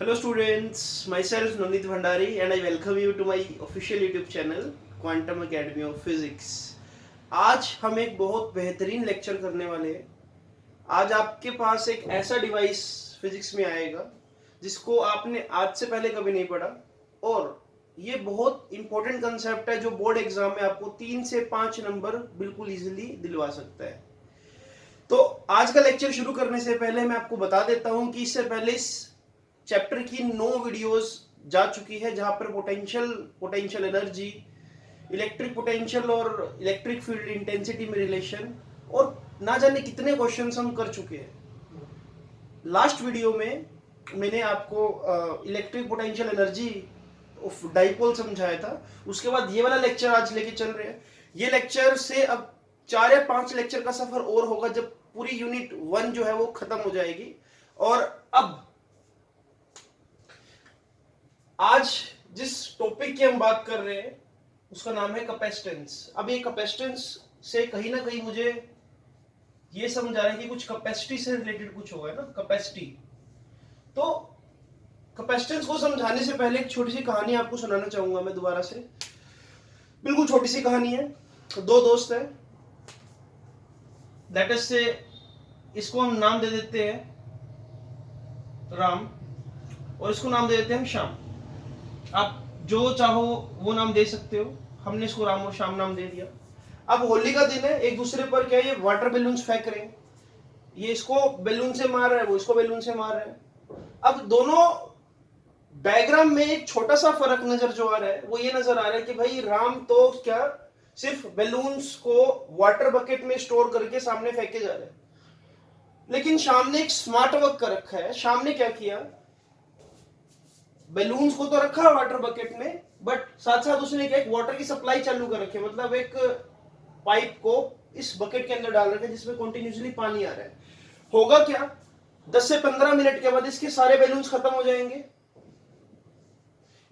Hello students, myself Nandit Bhandari and I welcome you to my official YouTube channel Quantum Academy of Physics। आज हम एक बहुत बेहतरीन lecture करने वाले हैं। आज आपके पास एक ऐसा डिवाइस फिजिक्स में आएगा जिसको आपने आज से पहले कभी नहीं पढ़ा और ये बहुत इंपॉर्टेंट कंसेप्ट है जो बोर्ड एग्जाम में आपको 3 से 5 नंबर बिल्कुल इजीली दिलवा सकता है। तो आज का लेक्चर शुरू करने से पहले मैं आपको बता देता हूं कि इससे पहले इस चैप्टर की 9 वीडियोस जा चुकी है जहां पर पोटेंशियल एनर्जी, इलेक्ट्रिक पोटेंशियल और इलेक्ट्रिक फील्ड इंटेंसिटी में रिलेशन और ना जाने कितने क्वेश्चंस हम कर चुके हैं। लास्ट वीडियो में मैंने आपको electric potential energy of dipole समझाया था। उसके बाद ये वाला लेक्चर आज लेके चल रहे हैं। ये लेक्चर से अब 4 या 5 लेक्चर का सफर और होगा जब पूरी यूनिट 1 जो है वो खत्म हो जाएगी। और अब आज जिस टॉपिक की हम बात कर रहे हैं उसका नाम है कैपेसिटेंस। अब ये कैपेसिटेंस से कहीं ना कहीं मुझे ये समझ आ रहा है कि कुछ कैपेसिटी से रिलेटेड कुछ होगा ना, कैपेसिटी। तो कैपेसिटेंस को समझाने से पहले एक छोटी सी कहानी आपको सुनाना चाहूंगा मैं दोबारा से। बिल्कुल छोटी सी कहानी है। दो दोस्त हैं, दैट इज से इसको हम नाम दे देते हैं राम और इसको नाम दे देते हैं हम श्याम। आप जो चाहो वो नाम दे सकते हो। हमने इसको राम और श्याम नाम दे दिया। अब होली का दिन है, एक दूसरे पर क्या ये वाटर बैलून्स फेंक रहे हैं। ये इसको बैलून से मार रहा है, वो इसको बैलून से मार रहा है। अब दोनों डायग्राम में एक छोटा सा फर्क नजर जो आ रहा है वो ये नजर आ रहा है कि भाई राम तो क्या सिर्फ बैलून्स को वाटर बकेट में स्टोर करके सामने फेंके जा रहे हैं, लेकिन श्याम ने एक स्मार्ट वर्क कर रखा है। श्याम ने क्या किया, बैलून्स को तो रखा वाटर बकेट में, बट साथ साथ उसने क्या एक वाटर की सप्लाई चालू कर रखी है। मतलब एक पाइप को इस बकेट के अंदर डाल रखा है जिसमें कंटिन्यूसली पानी आ रहा है। होगा क्या, 10 से 15 मिनट के बाद इसके सारे बैलून्स खत्म हो जाएंगे,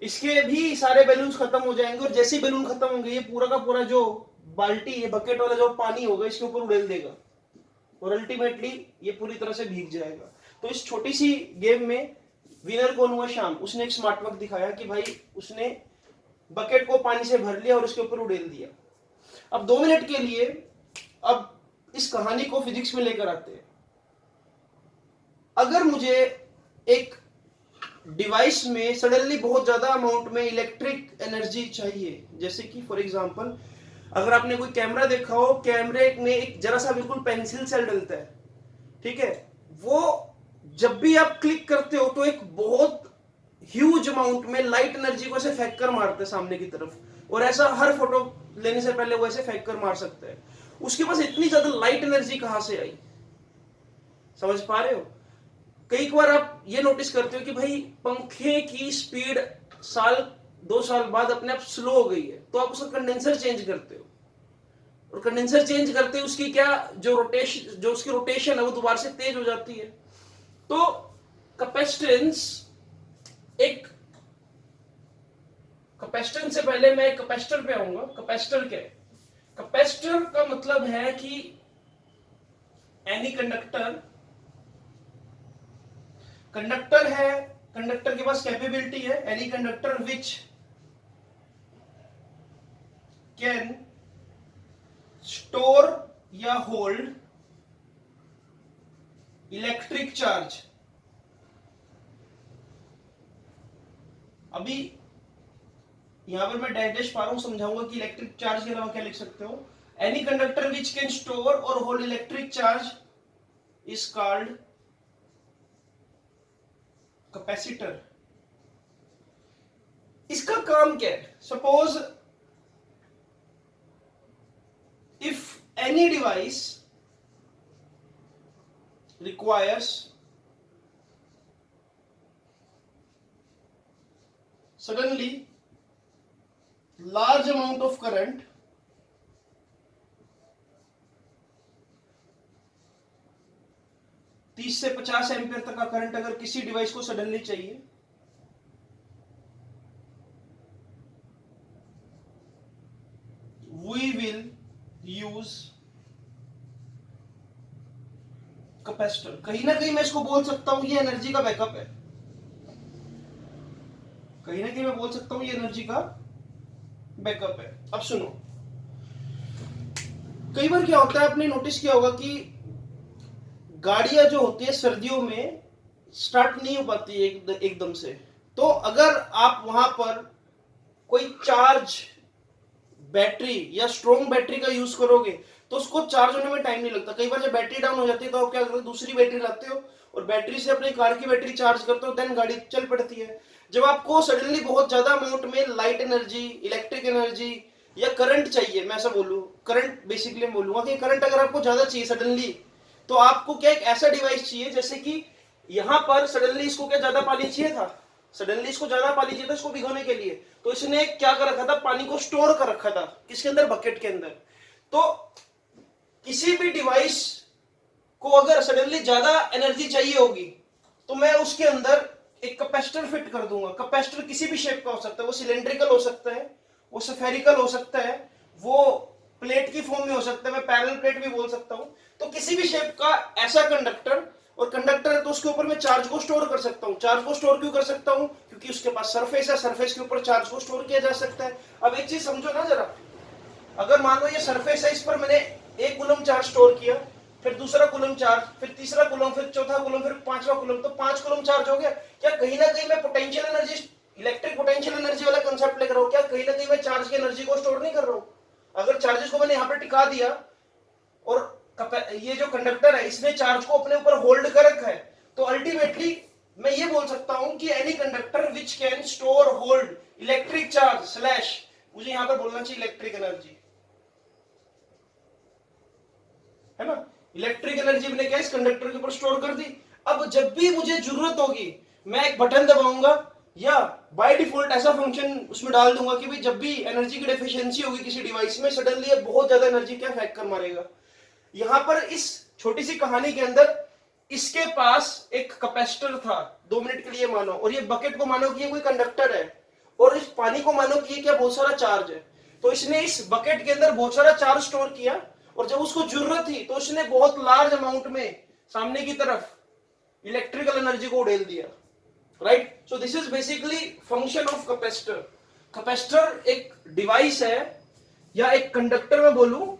इसके भी सारे बैलून्स खत्म हो जाएंगे और जैसे ही बैलून खत्म होंगे ये पूरा का पूरा जो बाल्टी, ये बकेट वाला जो पानी होगा इसके ऊपर उड़ेल देगा और अल्टीमेटली ये पूरी तरह से भीग जाएगा। तो इस छोटी सी गेम में विनर कौन हुआ, श्याम। उसने एक स्मार्ट वर्क दिखाया कि भाई उसने बकेट को पानी से भर लिया और उसके ऊपर उड़ेल दिया। अब 2 मिनट के लिए अब इस कहानी को फिजिक्स में लेकर आते हैं। अगर मुझे एक डिवाइस में सडनली बहुत ज्यादा अमाउंट में इलेक्ट्रिक एनर्जी चाहिए, जैसे कि फॉर एग्जांपल अगर आपने कोई कैमरा देखा हो, कैमरे में एक जरा सा बिल्कुल पेंसिल सेल डलता है, ठीक है। वो जब भी आप क्लिक करते हो तो एक बहुत ह्यूज अमाउंट में लाइट एनर्जी को ऐसे फेंक कर मारते हैं सामने की तरफ, और ऐसा हर फोटो लेने से पहले वो ऐसे फेंक कर मार सकते हैं। उसके पास इतनी ज्यादा लाइट एनर्जी कहां से आई, समझ पा रहे हो। कई बार आप ये नोटिस करते हो कि भाई पंखे की स्पीड 1-2 साल बाद अपने आप स्लो हो गई है, तो आप उसका कंडेंसर चेंज करते हो और कंडेंसर चेंज करते हो उसकी क्या जो उसकी रोटेशन है वो दोबारा से तेज हो जाती है। तो कैपेसिटेंस एक कैपेसिटेंस से पहले मैं एक कैपेसिटर पे आऊंगा। कैपेसिटर क्या है, कैपेसिटर का मतलब है कि एनी कंडक्टर है, कंडक्टर के पास कैपेबिलिटी है, any conductor which can store या होल्ड इलेक्ट्रिक चार्ज। अभी यहां पर मैं डैश पा रहा हूं, समझाऊंगा कि इलेक्ट्रिक चार्ज के अलावा क्या लिख सकते हो। Any conductor which can store और hold electric charge is called capacitor. इसका काम क्या है, suppose if any device requires suddenly large amount of current, 30 से 50 एम्पियर तक का करंट अगर किसी डिवाइस को सडनली चाहिए, we will use कैपेसिटर। कहीं ना कहीं मैं इसको बोल सकता हूं ये एनर्जी का बैकअप है। कहीं ना कहीं मैं बोल सकता हूँ ये एनर्जी का बैकअप है। अब सुनो, कई बार क्या होता है, आपने नोटिस किया होगा कि गाड़ियां जो होती है सर्दियों में स्टार्ट नहीं हो पाती एकदम से। तो अगर आप वहां पर कोई चार्ज बैटरी या स्ट्रॉन्ग बैटरी का यूज करोगे तो उसको चार्ज होने में टाइम नहीं लगता। कई बार जब बैटरी डाउन हो जाती है तो आप क्या करते हो, दूसरी बैटरी लाते हो और बैटरी से अपनी कार की बैटरी चार्ज करते हो, देन गाड़ी चल पड़ती है। जब आपको सडनली बहुत ज्यादा अमाउंट में लाइट एनर्जी, इलेक्ट्रिक एनर्जी या करंट चाहिए, मैं ऐसा बोलूं, करंट बेसिकली बोलूंगा कि करंट अगर आपको ज्यादा चाहिए सडनली, तो आपको क्या एक ऐसा डिवाइस चाहिए, जैसे कि यहां पर सडनली इसको क्या ज्यादा पानी चाहिए था, सडनली इसको ज्यादा पानी चाहिए था इसको भिगोने के लिए, तो इसने क्या कर रखा था, पानी को स्टोर कर रखा था किसके अंदर, बकेट के अंदर। तो किसी भी डिवाइस को अगर सडनली ज्यादा एनर्जी चाहिए होगी तो मैं उसके अंदर एक कैपेसिटर फिट कर दूंगा। कैपेसिटर किसी भी शेप का हो सकता है, वो सिलेंड्रिकल हो सकता है, वो स्फेरिकल हो सकता है, वो प्लेट की फॉर्म में हो सकता है, मैं पैरेलल प्लेट भी बोल सकता हूं। तो किसी भी शेप का ऐसा कंडक्टर, और कंडक्टर है तो उसके ऊपर मैं चार्ज को स्टोर कर सकता हूं। चार्ज को स्टोर क्यों कर सकता हूं, क्योंकि उसके पास सरफेस है, सरफेस के ऊपर चार्ज को स्टोर किया जा सकता है। अब एक चीज समझो ना जरा, अगर मान लो ये सरफेस है, इस पर मैंने 1 कूलम चार्ज स्टोर किया, फिर दूसरा कूलम चार्ज, फिर तीसरा कूलम, फिर चौथा कूलम, फिर पांचवा कूलम, तो 5 कूलम चार्ज हो गया। क्या कहीं ना कहीं मैं potential energy, electric potential energy वाला कंसेप्ट लेकर हूं, क्या कहीं ना कहीं मैं चार्ज की एनर्जी को स्टोर नहीं कर रहा हूं। अगर चार्जेस को मैंने यहां पर टिका दिया और ये जो कंडक्टर है इसने चार्ज को अपने ऊपर होल्ड कर रखा है, तो अल्टीमेटली मैं ये बोल सकता हूं कि any conductor which can store hold electric charge slash, मुझे यहां पर बोलना चाहिए इलेक्ट्रिक एनर्जी, है ना। इलेक्ट्रिक एनर्जी मैंने क्या इस कंडक्टर के ऊपर स्टोर कर दी। अब जब भी मुझे जरूरत होगी मैं एक बटन दबाऊंगा या बाय डिफॉल्ट ऐसा फंक्शन उसमें डाल दूंगा कि भाई जब भी एनर्जी की डेफिशिएंसी होगी किसी डिवाइस में, सडनली ये बहुत ज्यादा एनर्जी क्या फेंक कर मारेगा। यहां पर इस छोटी सी कहानी के अंदर इसके पास एक कैपेसिटर था, 2 मिनट के लिए मानो, और ये बकेट को मानो कि ये कोई कंडक्टर है, और इस पानी को मानो कि ये क्या बहुत सारा चार्ज है। तो इसने इस बकेट के अंदर बहुत सारा चार्ज स्टोर किया, और जब उसको जरूरत थी तो इसने बहुत लार्ज अमाउंट में सामने की तरफ इलेक्ट्रिकल एनर्जी को उड़ेल दिया, right. So this is basically function of capacitor. Capacitor एक डिवाइस है या एक कंडक्टर में बोलूं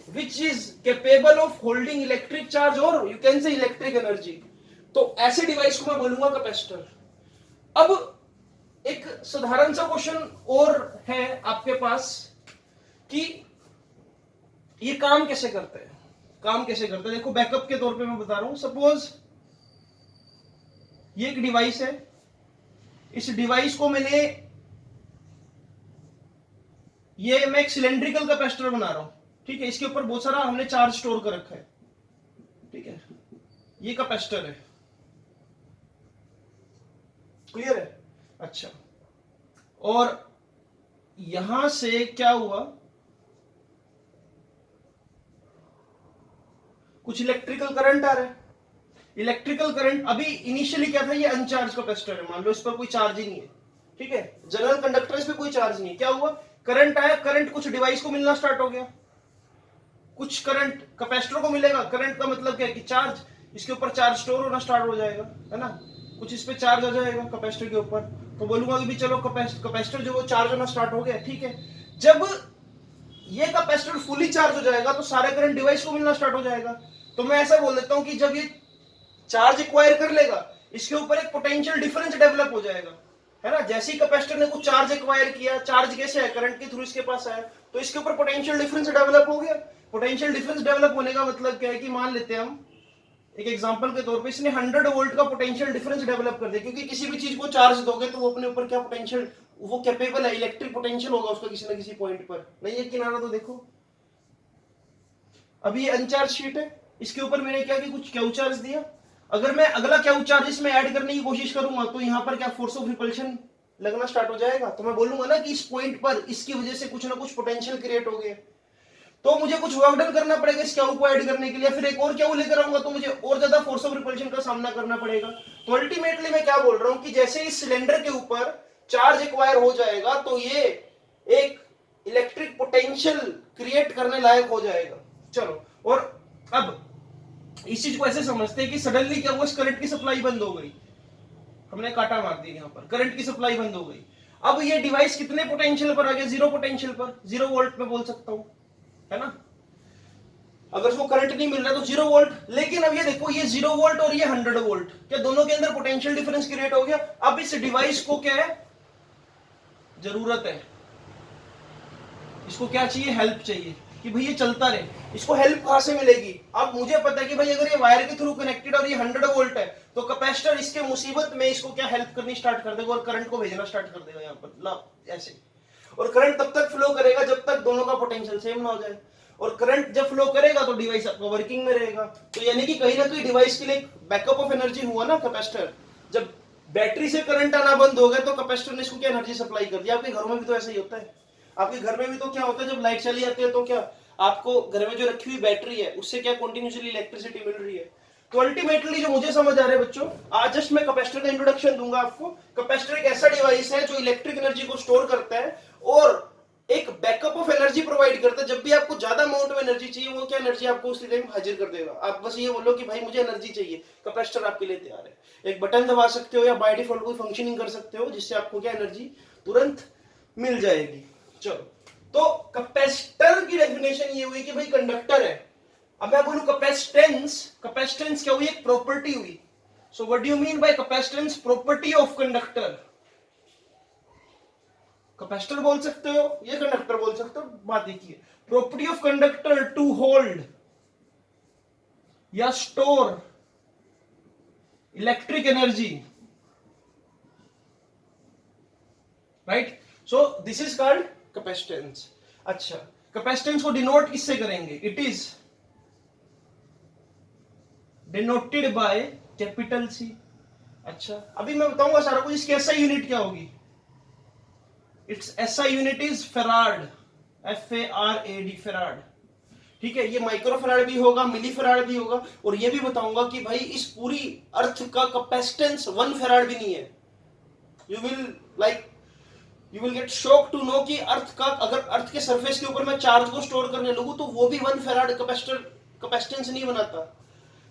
which is capable of holding electric charge or you can say electric energy, तो ऐसे डिवाइस को मैं बोलूंगा कैपेसिटर। अब एक साधारण सा क्वेश्चन और है आपके पास कि ये काम कैसे करते हैं, काम कैसे करते हैं। देखो बैकअप के तौर पे मैं बता रहा हूं, सपोज ये एक डिवाइस है, इस डिवाइस को मैं एक सिलेंड्रिकल कैपेसिटर बना रहा हूं, ठीक है। इसके ऊपर बहुत सारा हमने चार्ज स्टोर कर रखा है, ठीक है, ये कैपेसिटर है, क्लियर है, अच्छा। और यहां से क्या हुआ, कुछ इलेक्ट्रिकल करंट आ रहा है। इलेक्ट्रिकल करंट अभी इनिशियली क्या था, ये अनचार्ज कैपेसिटर है, मान लो इस पर कोई चार्ज ही नहीं है, ठीक है, जनरल कंडक्टर इस पर कोई चार्ज नहीं है। क्या हुआ, करंट आया, करंट कुछ डिवाइस को मिलना स्टार्ट हो गया, कुछ करंट कैपेसिटर को मिलेगा। करंट का मतलब क्या है कि चार्ज, इसके ऊपर चार्ज स्टोर होना स्टार्ट हो जाएगा, है ना, कुछ इस पे चार्ज आ जाएगा कैपेसिटर के ऊपर, तो बोलूंगा कि भी चलो कैपेसिटर जो वो चार्ज होना स्टार्ट हो गया, ठीक है। जब ये कैपेसिटर फुली चार्ज हो जाएगा तो सारे करंट डिवाइस को मिलना स्टार्ट हो जाएगा। तो मैं ऐसा बोल देता हूं कि जब ये चार्ज एक्वायर कर लेगा, इसके ऊपर एक पोटेंशियल डिफरेंस डेवलप हो जाएगा, है ना। जैसे ही कैपेसिटर ने कुछ चार्ज एक्वायर किया, चार्ज कैसे है, करंट के थ्रू इसके पास आया, तो इसके ऊपर पोटेंशियल डिफरेंस डेवलप हो गया। पोटेंशियल डिफरेंस डेवलप होने का मतलब क्या है कि मान लेते हैं हम एक एग्जांपल के तौर पे, इसने 100 वोल्ट का पोटेंशियल डिफरेंस डेवलप कर दिया, क्योंकि किसी भी चीज को चार्ज दोगे तो वो अपने ऊपर क्या पोटेंशियल, वो कैपेबल है, इलेक्ट्रिक पोटेंशियल होगा उसका किसी ना किसी पॉइंट पर। नहीं है किनारा तो देखो, अभी ये अनचार्ज शीट है, इसके ऊपर मैंने क्या कि कुछ क्यू चार्ज दिया। अगर मैं अगला क्यू चार्ज इसमें ऐड करने की कोशिश करूंगा तो यहाँ पर क्या फोर्स ऑफ रिपल्शन लगना स्टार्ट हो जाएगा। तो मैं बोलूंगा ना कि इस पॉइंट पर इसकी वजह से कुछ ना कुछ पोटेंशियल क्रिएट हो गया, तो मुझे कुछ वर्क डन करना पड़ेगा इस क्यू को ऐड करने के लिए। फिर एक और क्यू लेकर आऊंगा तो मुझे और ज्यादा फोर्स ऑफ रिपल्शन का सामना करना पड़ेगा। तो अल्टीमेटली मैं क्या बोल रहा हूं कि जैसे इस सिलेंडर के ऊपर चार्ज एक्वायर हो जाएगा तो ये एक इलेक्ट्रिक पोटेंशियल क्रिएट करने लायक हो जाएगा। चलो, और अब इस चीज को ऐसे समझते हैं कि सडनली क्या हुआ, इस करंट की सप्लाई बंद हो गई, हमने काटा मार दिया यहाँ पर, करंट की सप्लाई बंद हो गई। अब ये डिवाइस कितने पोटेंशियल पर आ गया? 0 पोटेंशियल पर, 0 वोल्ट पे बोल सकता हूं, है ना। अगर उसको करंट नहीं मिल रहा तो 0 वोल्ट। लेकिन अब ये देखो, ये 0 वोल्ट और ये 100 वोल्ट, क्या दोनों के अंदर पोटेंशियल डिफरेंस क्रिएट हो गया? अब इस डिवाइस को क्या है, जरूरत है, इसको क्या चाहिए? हेल्प चाहिए कि भाई ये चलता रहे। इसको हेल्प कहां से मिलेगी? अब मुझे पता है कि भाई अगर ये वायर के थ्रू कनेक्टेड और ये 100 वोल्ट है तो कैपेसिटर इसके मुसीबत में इसको क्या हेल्प करनी स्टार्ट कर देगा और करंट को भेजना स्टार्ट कर देगा यहाँ पर, ला ऐसे। और करंट तब तक फ्लो करेगा जब तक दोनों का पोटेंशियल सेम ना हो जाए। और करंट जब फ्लो करेगा तो डिवाइस आपका वर्किंग में रहेगा। तो यानी कि कहीं ना कहीं डिवाइस के लिए बैकअप ऑफ एनर्जी हुआ ना कैपेसिटर। जब बैटरी से करंट आना बंद हो गया तो कैपेसिटर ने इसको क्या एनर्जी सप्लाई कर दिया। आपके घरों में भी तो ऐसा ही होता है। आपके घर में भी तो क्या होता है, जब लाइट चली जाती है तो क्या आपको घर में जो रखी हुई बैटरी है उससे क्या कंटिन्यूअसली इलेक्ट्रिसिटी मिल रही है। तो अल्टीमेटली जो मुझे समझ आ रहा है बच्चों, आज जस्ट मैं कैपेसिटर का इंट्रोडक्शन दूंगा आपको। कैपेसिटर एक ऐसा डिवाइस है जो इलेक्ट्रिक एनर्जी को स्टोर करता है और एक बैकअप ऑफ एनर्जी प्रोवाइड करता है। जब भी आपको ज्यादा अमाउंट में एनर्जी चाहिए वो क्या एनर्जी आपको उस टाइम हाजिर कर देगा। आप बस ये बोलो कि भाई मुझे एनर्जी चाहिए, कैपेसिटर आपके लिए तैयार है। एक बटन दबा सकते हो या बाय डिफॉल्ट कोई फंक्शनिंग कर सकते हो जिससे आपको क्या एनर्जी तुरंत मिल जाएगी। चलो, तो कैपेसिटर की डेफिनेशन ये हुई कि भाई कंडक्टर है। अब मैं बोलूं कैपेसिटेंस, कैपेसिटेंस क्या हुई? एक प्रॉपर्टी हुई। So what do you mean by capacitance? Property of conductor. Capacitor बोल सकते हो, ये कंडक्टर बोल सकते हो, बात एक ही है। Property of conductor to hold या store electric energy, right. So this is called capacitance. अच्छा, कैपेसिटेंस को डिनोट किससे करेंगे? It is denoted by capital C. अच्छा, अभी मैं बताऊंगा सारा कुछ। इसकी एसआई यूनिट क्या होगी? It's SI unit is farad, FARAD, farad. ठीक है, ये माइक्रो फेराड भी होगा, मिली फेराड भी होगा। और ये भी बताऊंगा कि भाई इस पूरी अर्थ का कैपेसिटेंस 1 फेराड भी नहीं है। You will get shock to know कि अर्थ का, अगर अर्थ के सरफेस के ऊपर मैं चार्ज को स्टोर करने लगूं तो वो भी 1 फेराड कैपेसिटेंस नहीं बनाता।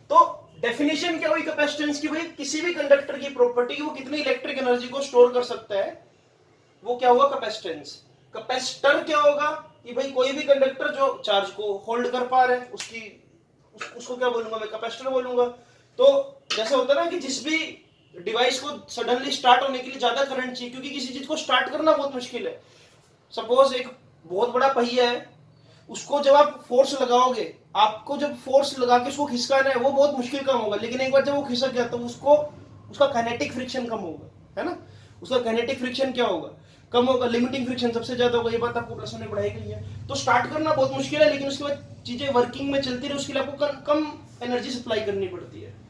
तो डेफिनेशन क्या हुई कैपेसिटेंस की? भाई किसी भी कंडक्टर की प्रॉपर्टी वो कितनी इलेक्ट्रिक एनर्जी को स्टोर कर सकता है, वो क्या हुआ? कैपेसिटेंस। कैपेसिटर क्या होगा कि भाई कोई भी कंडक्टर जो चार्ज को होल्ड कर पा रहा है उसको क्या बोलूंगा मैं? कैपेसिटर बोलूंगा। तो जैसे होता है ना कि जिस भी डिवाइस को सडनली स्टार्ट होने के लिए ज्यादा करंट चाहिए, क्योंकि किसी चीज को स्टार्ट करना बहुत मुश्किल है। सपोज एक बहुत बड़ा पहिया है, उसको जब आप फोर्स लगाओगे, आपको जब फोर्स लगा के उसको खिसकाना है वो बहुत मुश्किल काम होगा। लेकिन एक बार जब वो खिसक गया तो उसका काइनेटिक फ्रिक्शन कम होगा, है ना। उसका काइनेटिक फ्रिक्शन क्या होगा? कम होगा। लिमिटिंग फ्रिक्शन सबसे ज्यादा होगा। ये बात आपको प्लस में पढ़ाई गई है। तो स्टार्ट करना बहुत मुश्किल है, लेकिन उसके बाद चीजें वर्किंग में चलती रहे उसके लिए आपको कम एनर्जी सप्लाई करनी पड़ती है।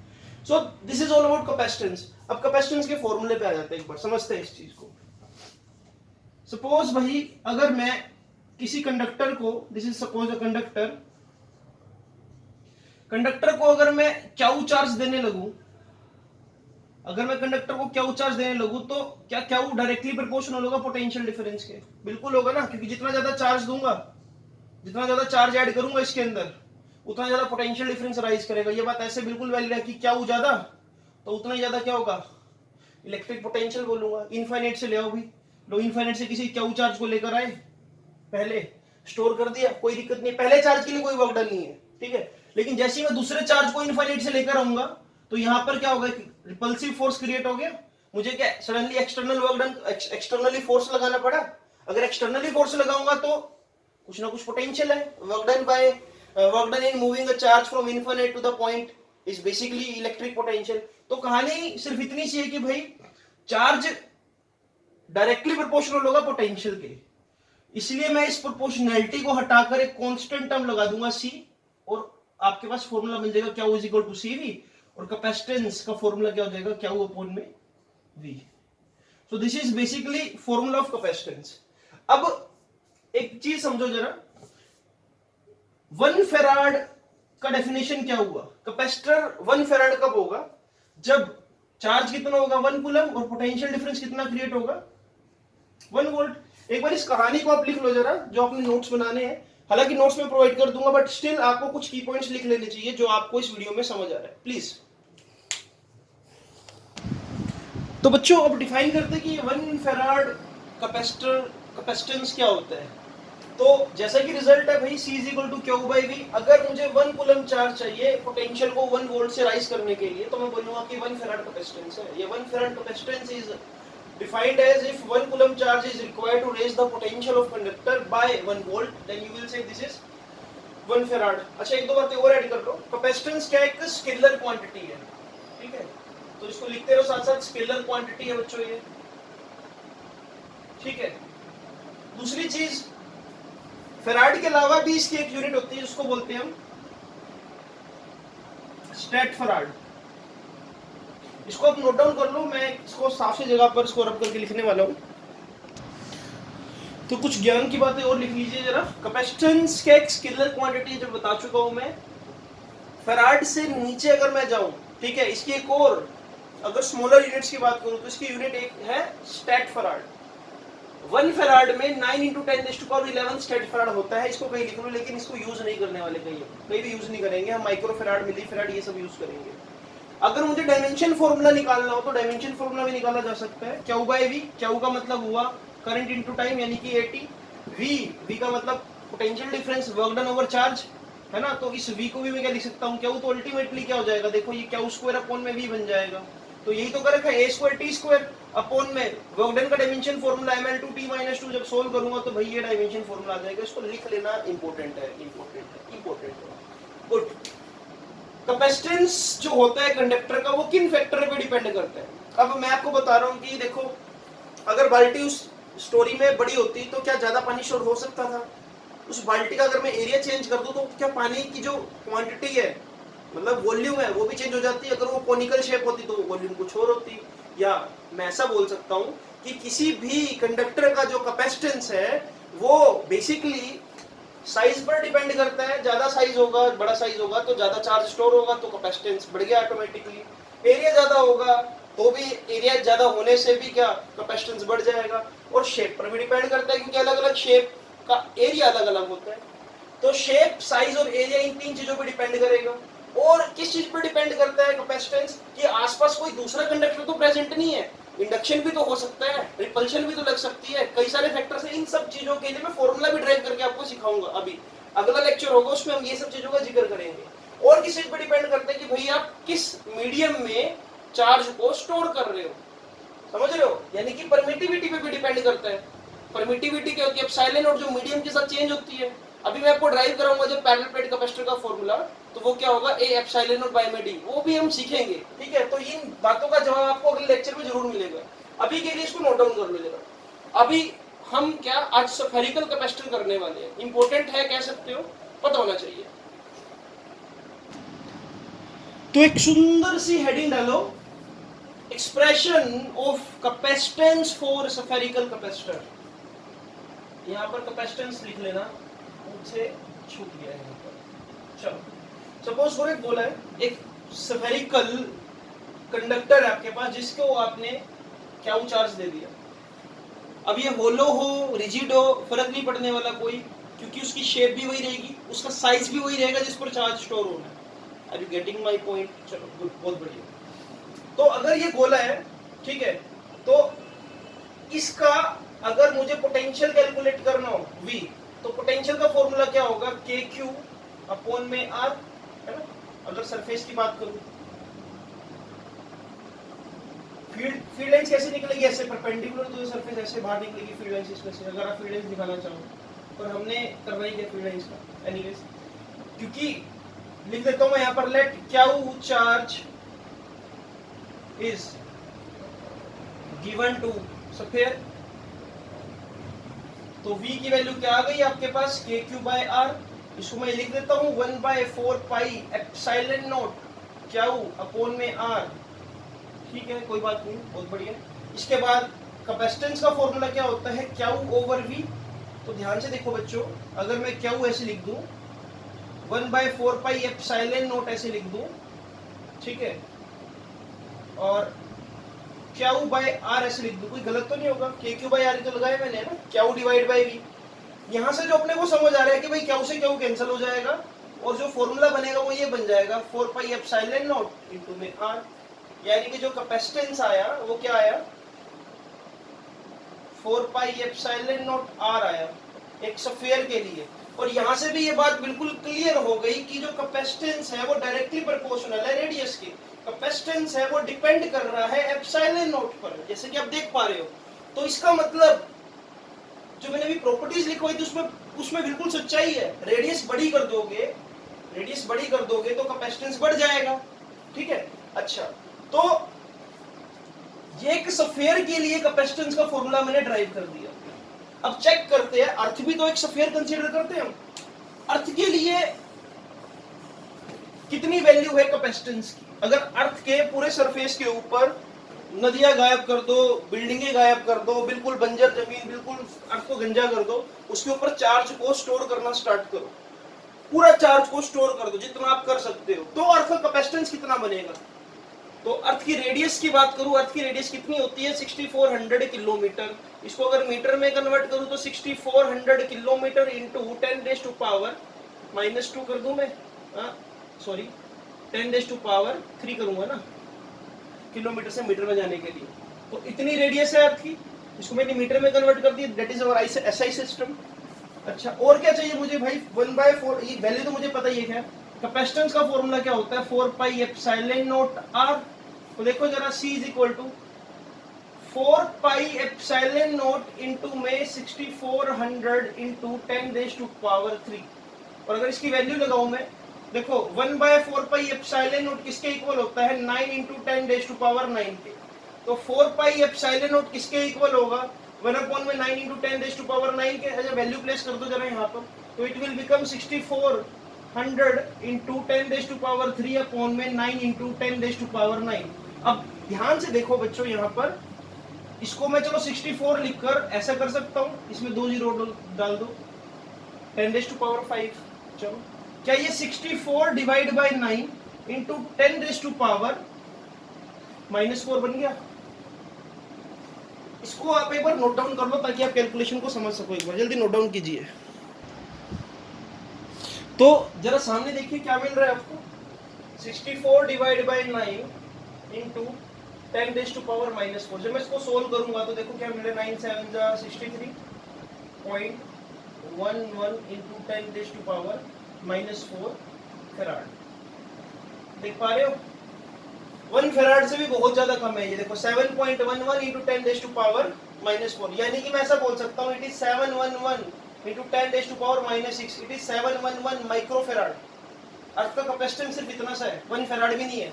सो this is all about capacitance. अब कैपेसिटेंस के फॉर्मूले पे आ जाते हैं, एक बार समझते हैं इस चीज को। सपोज भाई अगर मैं किसी कंडक्टर को, this is suppose a conductor को अगर मैं क्यू चार्ज देने लगूं, अगर मैं कंडक्टर को क्यू चार्ज देने लगूं तो क्या क्यू डायरेक्टली प्रोपोर्शनल होगा पोटेंशियल डिफरेंस के? बिल्कुल होगा ना, क्योंकि जितना ज्यादा चार्ज दूंगा, जितना ज्यादा चार्ज ऐड करूंगा इसके अंदर, उतना ज्यादा पोटेंशियल डिफरेंस राइज करेगा। ये बात ऐसे बिल्कुल वैलिड है कि क्यू ज्यादा तो उतना ही ज्यादा क्या होगा? इलेक्ट्रिक पोटेंशियल बोलूंगा। इनफाइनाइट से ले आओ भी, लो इनफाइनाइट से किसी क्यू चार्ज को लेकर आए, पहले स्टोर कर दिया, कोई दिक्कत नहीं, पहले चार्ज के लिए कोई वर्क डन नहीं है, ठीक है। लेकिन जैसे ही मैं दूसरे चार्ज को इनफाइनाइट से लेकर आऊंगा तो यहां पर क्या होगा? रिपल्सिव फोर्स क्रिएट हो गया। मुझे क्या सडनली एक्सटर्नली फोर्स लगाना पड़ा। अगर एक्सटर्नली फोर्स लगाऊंगा तो कुछ ना कुछ पोटेंशियल है। Work done in moving a charge from infinite to the point is basically electric potential. तो कहानी सिर्फ इतनी सी है कि भाई चार्ज डायरेक्टली प्रोपोर्शनल होगा पोटेंशियल के, इसलिए मैं इस प्रोपोर्शनैलिटी को हटाकर एक कांस्टेंट टर्म लगा दूंगा C, और आपके पास फॉर्मूला मिल जाएगा Q is equal to CV, और कैपेसिटेंस का फॉर्मूला क्या हो जाएगा? Q अपॉन में V। So this is basically formula of capacitance. अब एक चीज समझो जरा, 1 फेराड का डेफिनेशन क्या हुआ? कैपेसिटर 1 फेराड कब होगा? जब चार्ज कितना होगा? 1 कूलम, और पोटेंशियल डिफरेंस कितना क्रिएट होगा? 1 वोल्ट। एक बार इस कहानी को आप लिख लो जरा, जो आपने नोट्स बनाने हैं। हालांकि नोट्स में प्रोवाइड कर दूंगा, बट स्टिल आपको कुछ की पॉइंट्स लिख लेने चाहिए जो आपको इस वीडियो में समझ आ रहा है, प्लीज। तो बच्चों अब डिफाइन करते हैं कि 1 फैराड कैपेसिटेंस क्या होता है। तो जैसा कि रिजल्ट है भाई C is equal to Q by V. अगर मुझे 1 कूलम चार्ज चाहिए पोटेंशियल को 1 वोल्ट से राइज करने के लिए, तो मैं बोलूंगा कि 1 फैराड कैपेसिटेंस है। ये 1 farad capacitance is defined as if 1 coulomb charge is required to raise the potential of conductor by 1 volt, then you will say this is 1 farad। अच्छा एक दो बातें और ऐड कर लो। कैपेसिटेंस क्या है? एक स्केलर क्वांटिटी है, ठीक है, तो इसको लिखते रहो साथ साथ, स्केलर क्वांटिटी है बच्चों ये, ठीक है। दूसरी चीज, फैराड के अलावा भी इसकी एक यूनिट होती है, उसको बोलते हैं हम स्टेट फैराड। इसको आप नोट डाउन कर लो, मैं इसको साफ सी जगह पर इसको रब करके लिखने वाला हूँ। तो कुछ ज्ञान की बातें और लिख लीजिए जरा। कैपेसिटेंस का एक स्केलर क्वांटिटी जो बता चुका हूं मैं। फैराड से नीचे अगर मैं जाऊं, ठीक है, इसकी एक और अगर स्मॉलर यूनिट्स की बात करूं तो इसकी यूनिट एक है स्टेट फैराड। 1 फैराड में 9 × 10⁻11 स्टेट फैराड होता है। इसको कहीं लिख लो, लेकिन इसको यूज नहीं करने वाले, कहीं भी यूज नहीं करेंगे हम। माइक्रो फैराड, मिली फैराड ये सब यूज करेंगे। अगर मुझे डायमेंशन फॉर्मूला निकालना हो तो डायमेंशन फॉर्मूला भी निकाला जा सकता है। क्यू बाई वी, क्यू का मतलब हुआ करंट इनटू टाइम यानी कि 80। वी का मतलब potential difference, work done over charge, है ना। तो इस वी को भी मैं क्या लिख सकता हूँ, क्यू, तो अल्टीमेटली क्या हो जाएगा, देखो ये क्यू स्क्वायर अपॉन में वी बन जाएगा। तो यही तो कर रखा है, ए स्क्वायर टी स्क्वायर अपॉन में वर्क डन का डायमेंशन फॉर्मूला ml2t-2। जब सोल्व करूंगा तो भाई ये डायमेंशन फॉर्मूला आ जाएगा। इसको लिख लेना, इंपॉर्टेंट है, इंपॉर्टेंट है। गुड। कैपेसिटेंस जो होता है कंडक्टर का, वो किन फैक्टर पे डिपेंड करता है। अब मैं आपको बता रहा हूँ कि देखो, अगर बाल्टी उस स्टोरी में बड़ी होती तो क्या ज्यादा पानी स्टोर हो सकता था? उस बाल्टी का अगर मैं एरिया चेंज कर दूं तो क्या पानी की जो क्वांटिटी है, मतलब वॉल्यूम है, वो भी चेंज हो जाती है। अगर वो कोनिकल शेप होती तो वॉल्यूम कुछ और होती। या मैं ऐसा बोल सकता हूँ कि किसी भी कंडक्टर का जो कैपेसिटेंस है वो बेसिकली साइज पर डिपेंड करता है। ज्यादा साइज होगा, बड़ा साइज होगा तो ज्यादा चार्ज स्टोर होगा, तो कैपेसिटेंस बढ़ गया ऑटोमेटिकली। एरिया ज्यादा होगा तो भी एरिया ज्यादा होने से भी क्या कैपेसिटेंस बढ़ जाएगा। और शेप पर भी डिपेंड करता है, क्योंकि अलग अलग शेप का एरिया अलग अलग होता है। तो शेप, साइज और एरिया, इन तीन चीजों पर डिपेंड करेगा। और किस चीज पर डिपेंड करता है कैपेसिटेंस, कि आसपास कोई दूसरा कंडक्टर तो प्रेजेंट नहीं है। इंडक्शन भी तो हो सकता है, रिपल्शन भी तो लग सकती है, कई सारे फैक्टर्स हैं। इन सब चीजों के लिए मैं फॉर्मूला भी ड्राइव करके आपको सिखाऊंगा। अभी अगला लेक्चर होगा, उसमें हम ये सब चीजों का जिक्र करेंगे। और किस चीज पर डिपेंड करता है कि भाई आप किस मीडियम में चार्ज को स्टोर कर रहे हो, समझ रहे हो, यानी कि परमिटिविटी पे भी डिपेंड करता है। परमिटिविटी क्या होती है, एप्सिलॉन और जो मीडियम के साथ चेंज होती है। अभी मैं आपको ड्राइव कराऊंगा जब पैरेलल प्लेट कैपेसिटर का फॉर्मूला, तो वो क्या होगा, ए एप्सिलॉन और बाय में डी, वो भी हम सीखेंगे, ठीक है। तो इन बातों का जवाब आपको अगले लेक्चर में जरूर मिलेगा। अभी के लिए इसको नोट डाउन कर लो जरा। अभी हम क्या आज स्फेरिकल कैपेसिटर करने वाले हैं। इंपॉर्टेंट है, कह सकते हो, पता होना चाहिए। तो एक सुंदर सी हेडिंग डालो, expression of capacitance for spherical capacitor. यहाँ पर कैपेसिटेंस लिख लेना, मुझसे छूट गया है यहाँ पर। चलो, सपोज फॉर एक बोला है, एक स्फेरिकल कंडक्टर है आपके पास, जिसको आपने क्या चार्ज दे दिया। अब ये होलो हो, रिजिड हो, फर्क नहीं पड़ने वाला कोई, क्योंकि उसकी शेप भी वही रहेगी, उसका साइज भी वही रहेगा जिस पर चार्ज स्टोर होना है। Are you getting my point? चलो गुड, बहुत बढ़िया। तो अगर ये गोला है, ठीक है, तो इसका अगर मुझे पोटेंशियल कैलकुलेट करना हो V, तो पोटेंशियल का फॉर्मूला क्या होगा, KQ अपॉन में R, है ना। अगर सरफेस की बात करूं, फील्ड लाइंस कैसे निकलेगी, ऐसे परपेंडिकुलर तो सरफेस ऐसे बाहर निकलेगी फील्ड लाइंस इसमें से, अगर आप फील्ड लाइंस दिखाना चाहो। पर हमने करना ही क्या फील्ड लाइंस का, एनीवेज, क्योंकि लिख देता हूं मैं यहाँ पर, let Q charge is given to sphere, तो V की वैल्यू क्या आ गई आपके पास, KQ बाय R। इसको मैं लिख देता हूँ 1/4 पाई एप्सिलॉन नॉट Q अपॉन में R, ठीक है, कोई बात नहीं, बहुत बढ़िया। इसके बाद कैपेसिटेंस का फॉर्मूला क्या होता है, Q ओवर V। तो ध्यान से देखो बच्चों, अगर मैं Q ऐसे लिख दूं, 1/4 पाई एप्सिलॉन नॉट ऐसे लिख दूं, ठीक है, और Q बाय R ऐसे लिख दूं, कोई गलत तो नहीं होगा, KQ बाय R तो लगाया मैंने, है ना, Q डिवाइड बाय V। यहाँ से जो अपने को समझ आ रहा है कि भाई Q से Q कैंसिल हो जाएगा, और जो फॉर्मूला बनेगा वो ये बन जाएगा, 4 पाई एप्सिलॉन नॉट इनटू में R। यानी कि जो कैपेसिटेंस आया वो क्या आया, 4 पाई एप्सिलॉन नॉट आर आया एक स्फीयर के लिए। और यहां से भी ये बात बिल्कुल क्लियर हो गई कि जो कैपेसिटेंस है वो डायरेक्टली प्रोपोर्शनल है रेडियस के। कैपेसिटेंस है वो डिपेंड कर रहा है एप्सिलॉन नॉट पर, जैसे कि आप देख पा रहे हो। तो इसका मतलब जो मैंने अभी प्रॉपर्टीज लिखवाई थी उसमें बिल्कुल सच्चाई है। रेडियस बड़ी कर दोगे तो कैपेसिटेंस बढ़ जाएगा, ठीक है। अच्छा, तो ये एक स्फीयर के लिए कैपेसिटेंस का फॉर्मूला मैंने ड्राइव कर दिया। अब चेक करते हैं, अर्थ भी तो एक स्फीयर कंसीडर करते हैं हम। अर्थ के लिए कितनी वैल्यू है कैपेसिटेंस की? अगर अर्थ के पूरे सरफेस के ऊपर नदियां गायब कर दो, बिल्डिंगें गायब कर दो, बिल्कुल बंजर जमीन, बिल्कुल अर्थ को गंजा कर दो, उसके ऊपर चार्ज को स्टोर करना स्टार्ट करो, पूरा चार्ज को स्टोर कर दो जितना आप कर सकते हो, तो अर्थ का कैपेसिटेंस कितना बनेगा? तो अर्थ की रेडियस की बात करूं, अर्थ की रेडियस कितनी होती है? 6400 किलोमीटर। इसको अगर मीटर में कन्वर्ट करूं तो 6400 किलोमीटर इंटू 10⁻⁻2 कर दूं मैं, सॉरी 10⁻³ करूंगा ना, किलोमीटर से मीटर में जाने के लिए। तो इतनी रेडियस है अर्थ की, इसको मैंने मीटर में कन्वर्ट कर दी, that is our SI system. अच्छा, और क्या चाहिए मुझे भाई? 1/4, ये वैल्यू तो मुझे पता ही है। कैपेसिटेंस का फॉर्मूला क्या होता है? 4 पाई एप्सिलॉन नॉट आर। तो देखो जरा, C is equal to 4 pi epsilon naught into में 6400 इंटू 10⁻³ और अगर इसकी वैल्यू लगाऊं मैं, देखो 1/4 पाई एप्सिलॉन नॉट किसके इक्वल होता है? 9 इंटू 10⁻9 के। तो 4 पाई एप्सिलॉन नॉट किसके इक्वल होगा? 1/9 इंटू 10⁻9 के। अच्छा, वैल्यू प्लेस कर दो जरा यहाँ पर, तो it will become 6400 into 10⁻³ upon में 9 इंटू 10⁻9। अब ध्यान से देखो बच्चों, यहाँ पर इसको मैं चलो 64 लिखकर ऐसा कर सकता हूँ, इसमें 2 जीरो डाल दो, 10⁻5। चलो, क्या ये 64 डिवाइड बाई 9 इंटू 10⁻⁻4 बन गया? इसको आप एक बार नोट डाउन कर लो ताकि आप कैलकुलेशन को समझ सको। एक बार जल्दी नोट डाउन कीजिए। तो जरा सामने देखिए क्या मिल रहा है आपको। 64 डिवाइड बाई 9 इंटू 10⁻⁻4। जब मैं इसको सोल्व करूंगा तो देखो क्या मिल रहा है, 9 7 जा 63.11 इंटू 10⁻⁻4 फैराड। देख पा रहे हो? 1 फैराड से भी बहुत ज्यादा कम है ये। देखो 7.11 इंटू 10⁻⁻4, यानी कि मैं ऐसा बोल सकता हूँ, it is 711 into 10⁻⁻6, it is 711 microfarad. Earth का कैपेसिटेंस सिर्फ इतना सा है, 1 फैराड भी नहीं है।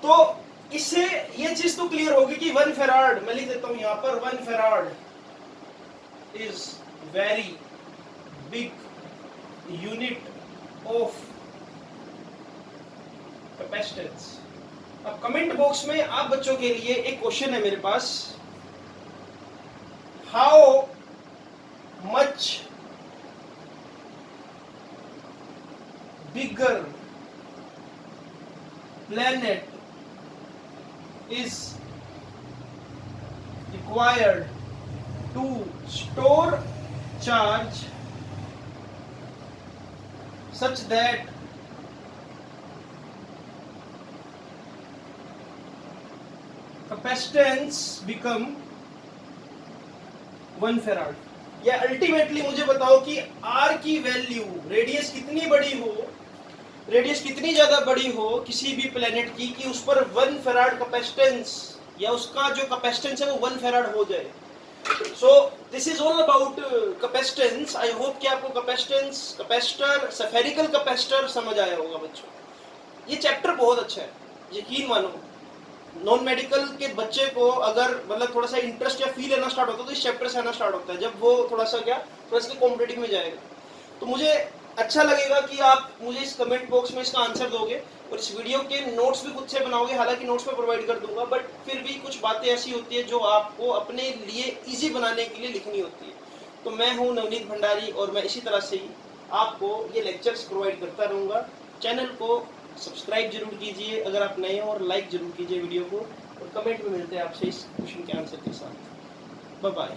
तो इससे ये चीज तो क्लियर होगी कि 1 फैराड, मैं लिख देता हूं यहां पर, 1 farad is very big unit of capacitance. अब कमेंट बॉक्स में आप बच्चों के लिए एक क्वेश्चन है मेरे पास, how much bigger planet is required to store charge such that capacitance become 1 farad। या अल्टीमेटली मुझे बताओ कि R की वैल्यू, रेडियस कितनी बड़ी हो, रेडियस कितनी ज्यादा बड़ी हो किसी भी प्लेनेट की कि उस पर 1 फैराड कैपेसिटेंस या उसका जो कैपेसिटेंस है वो 1 फैराड हो जाए। सो this is all about capacitance. I hope कि आपको कैपेसिटेंस, कैपेसिटर, स्फेरिकल कैपेसिटर समझ आया होगा बच्चों। ये चैप्टर बहुत अच्छा है, यकीन मानो। नॉन मेडिकल के बच्चे को अगर मतलब थोड़ा सा इंटरेस्ट या फील लेना स्टार्ट होता है तो इस चैप्टर से आना स्टार्ट होता है, जब वो थोड़ा सा कॉम्पिटिटिव में जाएगा। तो मुझे अच्छा लगेगा कि आप मुझे इस कमेंट बॉक्स में इसका आंसर दोगे और इस वीडियो के नोट्स भी खुद से बनाओगे। हालांकि नोट्स में प्रोवाइड कर दूंगा, बट फिर भी कुछ बातें ऐसी होती है जो आपको अपने लिए इजी बनाने के लिए लिखनी होती है। तो मैं हूं नवनीत भंडारी और मैं इसी तरह से ही आपको ये लेक्चर्स प्रोवाइड करता रहूँगा। चैनल को सब्सक्राइब जरूर कीजिए अगर आप नए हो, और लाइक जरूर कीजिए वीडियो को, और कमेंट में मिलते हैं आपसे इस क्वेश्चन के आंसर के साथ। Bye bye.